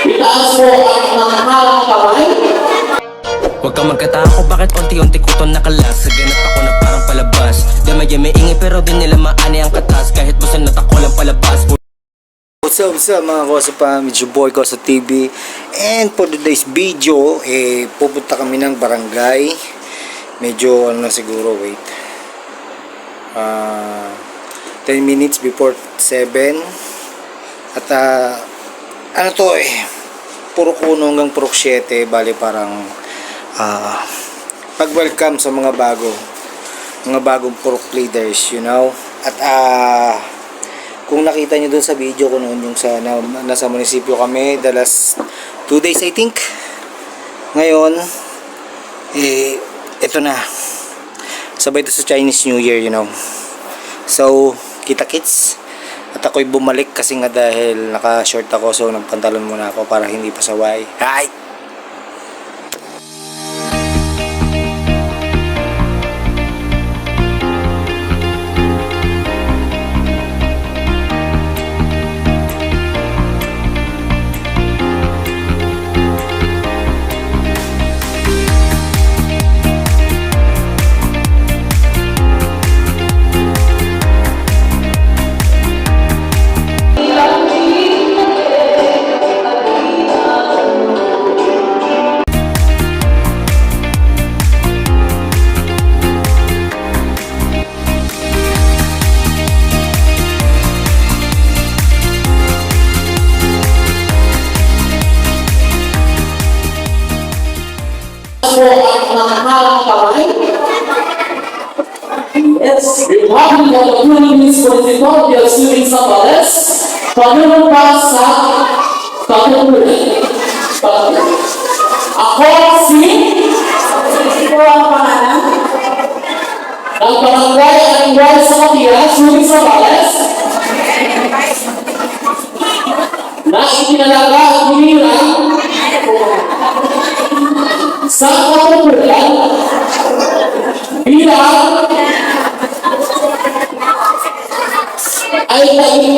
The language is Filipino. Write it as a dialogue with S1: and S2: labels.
S1: Itaas po ang mga harang kamay.
S2: Huwag kang magkatako bakit unti-unti ko to nakalas. Saganap ako na parang palabas. Dama-dama ingi pero di nila maani ang katas. Kahit busan na tako lang palabas.
S3: What's up mga Kosa Fam? It's your boy Kosa TV. And for today's video, pupunta kami ng barangay. Medyo ano na siguro, wait. 10 minutes before 7. At ano to puro kuno hanggang puro 7. Bali parang pag-welcome sa mga bagong purok leaders, you know. At kung nakita nyo dun sa video ko noon yung nasa munisipyo kami the last 2 days I think. Ngayon ito na, sabay ito sa Chinese New Year, you know. So kita kits. At ako'y bumalik kasi nga dahil naka-short ako, so nagpantalon muna ako para hindi pasaway. Hi!
S1: Po ang mga harang kamay. Yes, Republic of the Philippines Municipality of Subic Zambales, panunumpa sa patuloy. Ako si ito ang pangalan ng barangay Anguay sa Matira, Subic Zambales, na itinalaga at hinirang sa katungkulan bilang ay naging